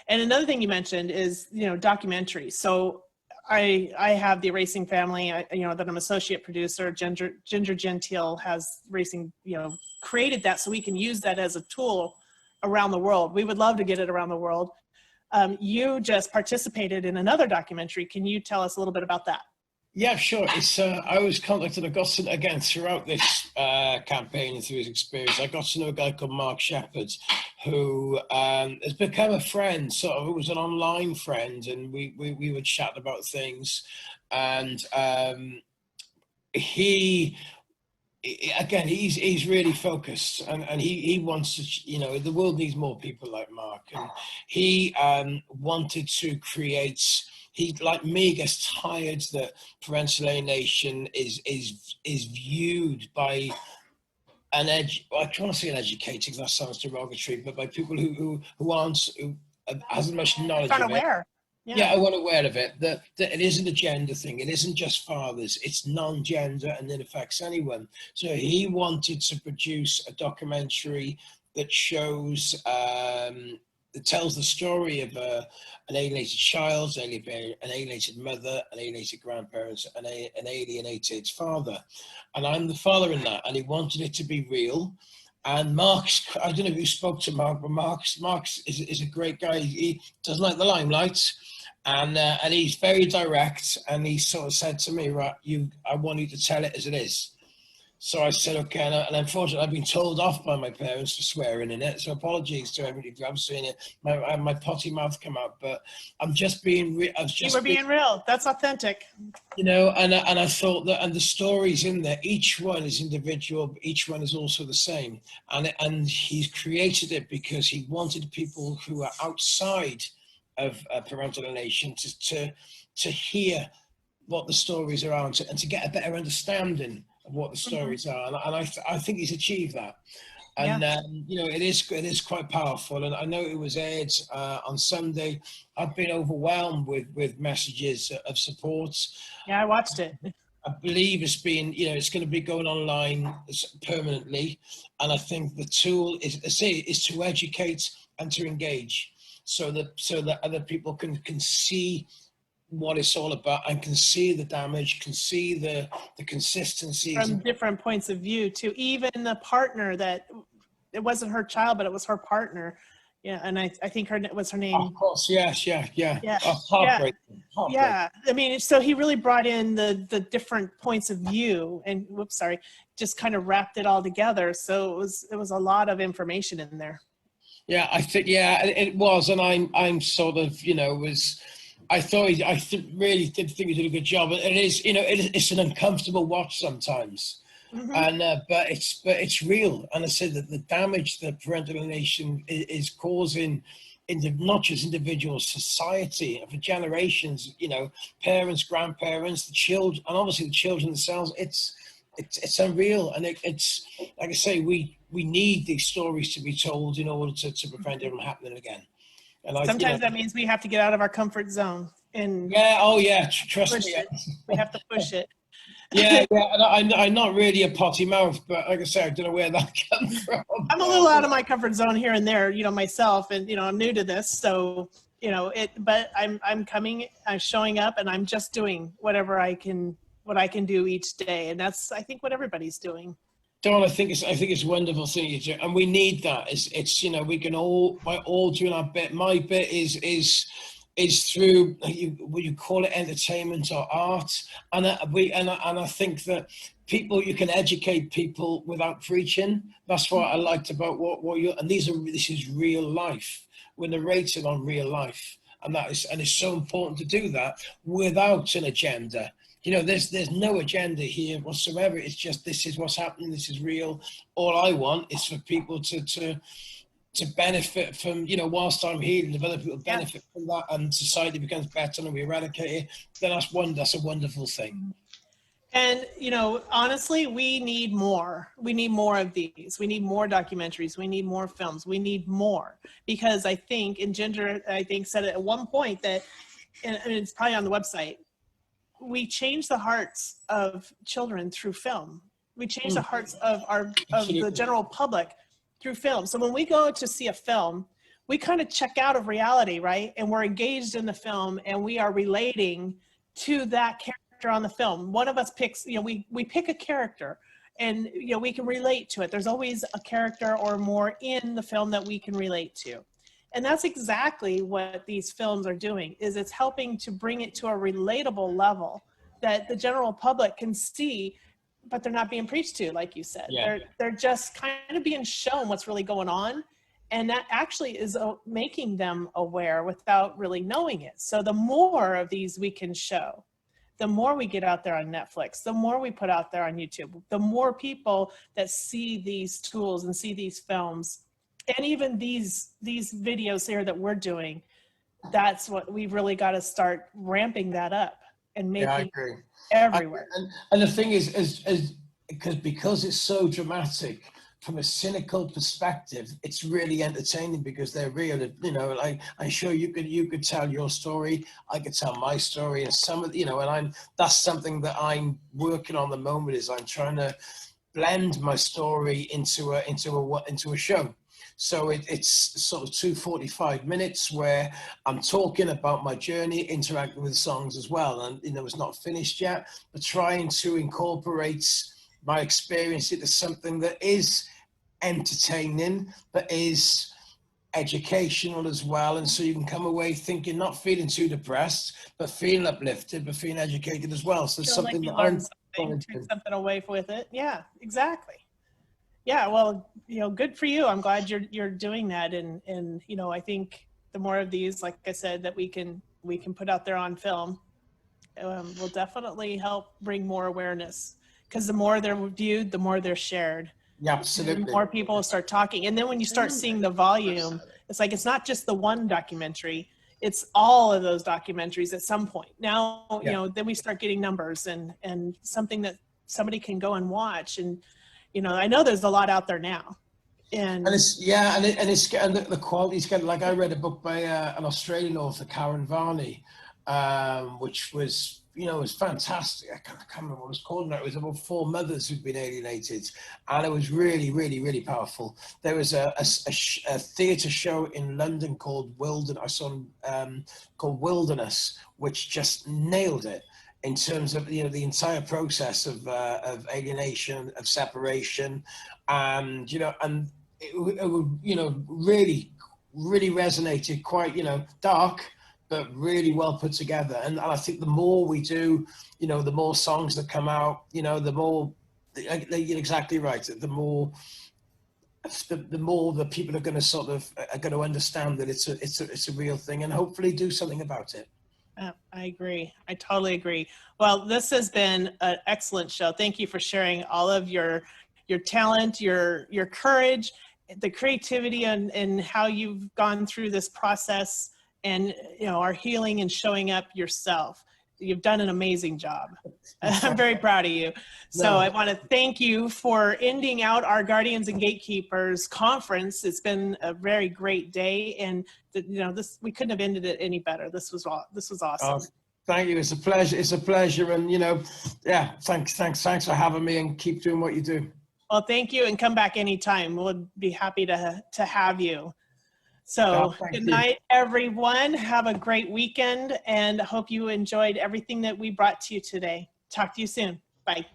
And another thing you mentioned is, documentaries. So I have the Erasing Family, that I'm associate producer. Ginger Gentile has Racing, created that so we can use that as a tool around the world. We would love to get it around the world. You just participated in another documentary. Can you tell us a little bit about that? Yeah, sure. It's I was contacted. I got to, again, throughout this campaign and through his experience, I got to know a guy called Mark Hegarty, who has become a friend, sort of. It was an online friend, and we would chat about things. And he's really focused, and he wants to, the world needs more people like Mark, and he wanted to create. He, like me, gets tired that parental alienation is viewed by I don't want to say an educated, because that sounds derogatory, but by people who hasn't much knowledge of aware. It. Yeah, I wasn't aware of it. That it isn't a gender thing. It isn't just fathers. It's non-gender, and it affects anyone. So he wanted to produce a documentary that shows. It tells the story of an alienated child, an alienated mother, an alienated grandparents, and an alienated father. And I'm the father in that, and he wanted it to be real. And Mark's, I don't know if you spoke to Mark, but Mark's is a great guy. He doesn't like the limelight, and he's very direct. And he sort of said to me, right, I want you to tell it as it is. So I said, okay, and unfortunately, I've been told off by my parents for swearing in it. So apologies to everybody if I'm saying it. My potty mouth come out, but I'm just being real. You were being real. That's authentic. And I thought that, and the stories in there, each one is individual, but each one is also the same. And he's created it because he wanted people who are outside of parental alienation to hear what the stories are and to get a better understanding of what the stories are, and I think he's achieved that. And it is quite powerful. And I know it was aired on Sunday. I've been overwhelmed with messages of support. Yeah, I watched it. I believe it's been, it's going to be going online permanently, and I think the tool is to educate and to engage, so that other people can see what it's all about and can see the damage, can see the consistencies from different points of view too. Even the partner, that it wasn't her child, but it was her partner. Yeah, and I think her was her name. Of course, yes, yeah. Heartbreaking. Yeah, I mean, so he really brought in the different points of view, and just kind of wrapped it all together. So it was a lot of information in there. Yeah, I think it was, and I'm sort of I really did think he did a good job. It is, it's an uncomfortable watch sometimes, and but it's real. And I said that the damage that parental alienation is causing not just individuals, society, for generations. Parents, grandparents, the children, and obviously the children themselves. It's unreal, and it's like I say, we need these stories to be told in order to prevent it from happening again. And sometimes that means we have to get out of our comfort zone and trust me. We have to push it. Yeah, and I'm not really a potty mouth, but like I say, I don't know where that comes from. I'm a little out of my comfort zone here and there, myself, and I'm new to this, so but I'm showing up, and I'm just doing what I can do each day, and that's, I think, what everybody's doing. Dawn, I think it's a wonderful thing you do, and we need that. It's we can all doing our bit. My bit is through what you call it, entertainment or art, and I think that you can educate people without preaching. That's what I liked about what you, and this is real life. We're narrating on real life, and it's so important to do that without an agenda. There's no agenda here whatsoever. It's just, this is what's happening. This is real. All I want is for people to benefit from, whilst I'm healing, if other people benefit from that and society becomes better and we eradicate it, then that's a wonderful thing. And, honestly, we need more. We need more of these. We need more documentaries. We need more films. We need more. Because I think, and Ginger, said it at one point that, and it's probably on the website, we change the hearts of children through film. We change the hearts of the general public through film. So when we go to see a film, we kind of check out of reality, right? And we're engaged in the film and we are relating to that character on the film. One of us picks, we pick a character and, we can relate to it. There's always a character or more in the film that we can relate to. And that's exactly what these films are doing, is it's helping to bring it to a relatable level that the general public can see, but they're not being preached to, like you said. Yeah. They're just kind of being shown what's really going on. And that actually is making them aware without really knowing it. So the more of these we can show, the more we get out there on Netflix, the more we put out there on YouTube, the more people that see these tools and see these films, and even these videos here that we're doing, that's what we've really got to start ramping that up and making it everywhere. And the thing is because it's so dramatic, from a cynical perspective, it's really entertaining because they're real. Like, I'm sure you could tell your story, I could tell my story, and some of and that's something that I'm working on at the moment, is I'm trying to blend my story into a show. So it's sort of 2 45 minutes where I'm talking about my journey, interacting with songs as well. And, it's not finished yet, but trying to incorporate my experience into something that is entertaining, but is educational as well. And so you can come away thinking, not feeling too depressed, but feeling uplifted, but feeling educated as well. So it's something like that I'm take something away with it. Yeah, exactly. Yeah, well, good for you. I'm glad you're doing that. And I think the more of these, like I said, that we can put out there on film, will definitely help bring more awareness. Because the more they're viewed, the more they're shared. Yeah, absolutely. The more people will start talking. And then when you start seeing the volume, it's like, it's not just the one documentary, it's all of those documentaries at some point. Now, then we start getting numbers and something that somebody can go and watch. And, I know there's a lot out there now. And it's the quality's getting, like, I read a book by an Australian author, Karen Varney, which was, it was fantastic. I can't remember what it was called now. It was about 4 mothers who'd been alienated, and it was really, really, really powerful. There was a theatre show in London called Wilderness, which just nailed it in terms of the entire process of alienation, of separation, and and it really, really resonated. Quite dark, but really well put together. And I think the more we do, the more songs that come out, the more, you're exactly right, the more the people are going to understand that it's a real thing, and hopefully do something about it. I agree. I totally agree. Well, this has been an excellent show. Thank you for sharing all of your talent, your courage, the creativity, and how you've gone through this process, and are healing and showing up yourself. You've done an amazing job. I'm very proud of you. So I want to thank you for ending out our Guardians and Gatekeepers conference. It's been a very great day, and we couldn't have ended it any better. This was awesome. Thank you. It's a pleasure. It's a pleasure. And thanks for having me, and keep doing what you do. Well, thank you, and come back anytime. We'll be happy to have you. So good night, everyone. Have a great weekend, and hope you enjoyed everything that we brought to you today. Talk to you soon. Bye.